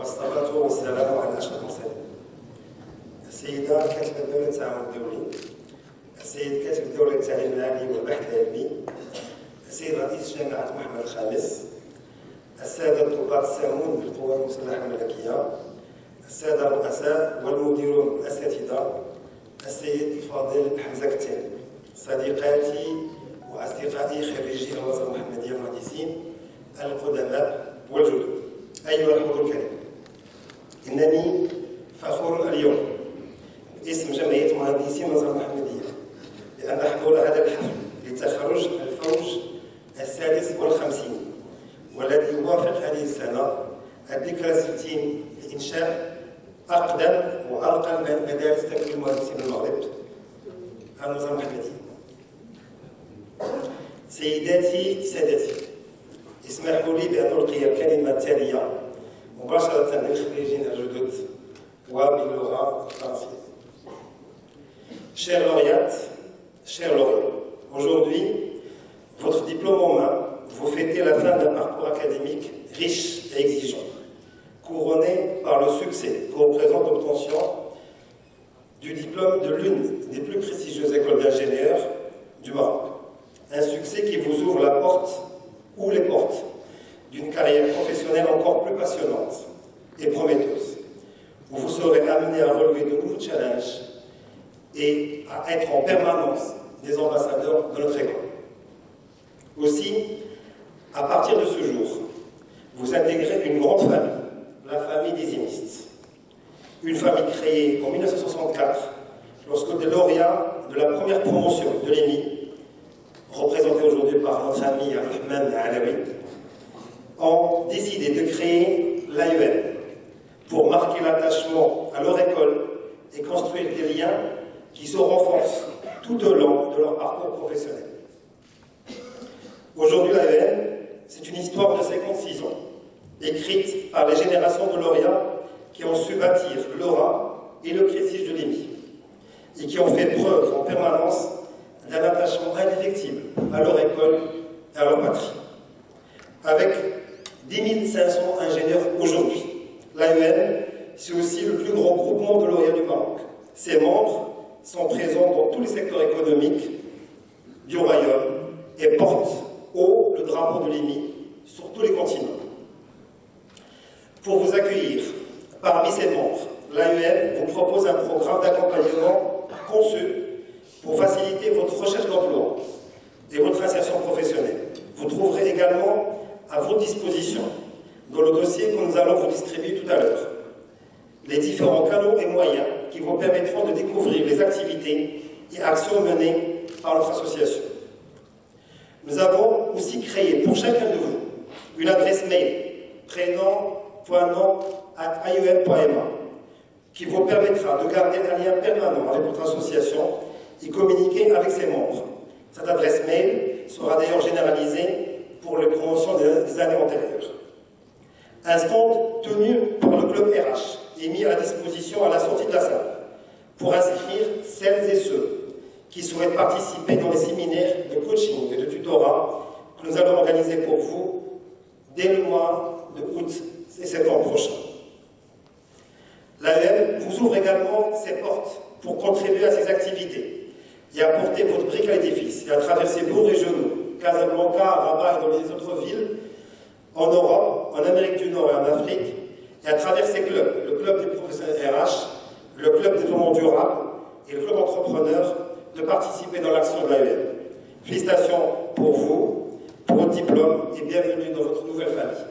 والصلاة والسلام على أشرف المرسلين. السيدة كاتبة دولة التعاون الدولي، السيد كاتب دولة التعليم العالي والبحث العلمي، السيد رئيس جامعة محمد الخامس، السادة الضباط السامون بالقوات المسلحة الملكية، السادة الرؤساء والمديرون والأساتذة، السيد الفاضل حمزة كتان، صديقاتي وأصدقائي خريجي الوزارة المحمدية المهندسين القدماء والجدد، أيها الحضور الكريم، إنني فخور اليوم باسم جمعية مهندسين الوزارة المحمدية بأن أحضر هذا الحفل لتخرج الفوج السادس والخمسين، والذي يوافق هذه السنة الذكرى الستين لإنشاء أقدم وأرقى مدارس تكوين المهندسين بالمغرب، الوزارة المحمدية. سيداتي سادتي، اسمحوا لي بأن ألقي الكلمة التالية مباشرة للخريجين الجدد وباللغة الفرنسية. Chers lauréates, chers lauréats, aujourd'hui, votre diplôme en main, vous fêtez la fin d'un parcours académique riche et exigeant, couronné par le succès que représente l'obtention du diplôme de l'une des plus prestigieuses écoles d'ingénieurs du Maroc. Un succès qui vous ouvre la porte ou les portes d'une carrière professionnelle encore plus passionnante et prometteuse, où vous serez amené à relever de nouveaux challenges et à être en permanence des ambassadeurs de notre école. Aussi, à partir de ce jour, vous intégrez une grande famille, la famille des Inistes. Une famille créée en 1964, lorsque des lauréats de la première promotion de l'EMI, représentés aujourd'hui par notre ami Rahman Alaoui, ont décidé de créer l'AEM pour marquer l'attachement à leur école et construire des liens qui se renforcent tout au long de leur parcours professionnel. Aujourd'hui, l'AEM, c'est une histoire de 56 ans, écrite par les générations de lauréats qui ont su bâtir l'aura et le prestige de l'EMI, et qui ont fait preuve en permanence d'un attachement indéfectible à leur école et à leur patrie. Avec 10 500 ingénieurs aujourd'hui, l'AEM, c'est aussi le plus grand groupement de lauréats du Maroc. Ses membres sont présents dans tous les secteurs économiques du royaume et portent haut le drapeau de l'EMI sur tous les continents. Pour vous accueillir, parmi ses membres, l'AEM vous propose un programme d'accompagnement conçu pour faciliter votre recherche d'emploi et votre insertion professionnelle. Vous trouverez également à votre disposition, dans le dossier que nous allons vous distribuer tout à l'heure, les différents canaux et moyens qui vous permettront de découvrir les activités et actions menées par notre association. Nous avons aussi créé pour chacun de vous une adresse mail prénom.nom@aem.ma qui vous permettra de garder un lien permanent avec votre association et communiquer avec ses membres. Cette adresse mail sera d'ailleurs généralisée pour les promotions des années antérieures. Un stand tenu par le club RH est mis à la disposition à la sortie de la salle pour inscrire celles et ceux qui souhaitent participer dans les séminaires de coaching et de tutorat que nous allons organiser pour vous dès le mois de août et septembre prochain. L'AEM vous ouvre également ses portes pour contribuer à ces activités et apporter votre brique à l'édifice et à travers ces beaux régionaux, Casablanca, Rabat et dans les autres villes, en Europe, en Amérique du Nord et en Afrique, et à travers ces clubs, le club des professionnels RH, le club développement durable et le club entrepreneur, de participer dans l'action de l'AEM. Félicitations pour vous, pour votre diplôme et bienvenue dans votre nouvelle famille.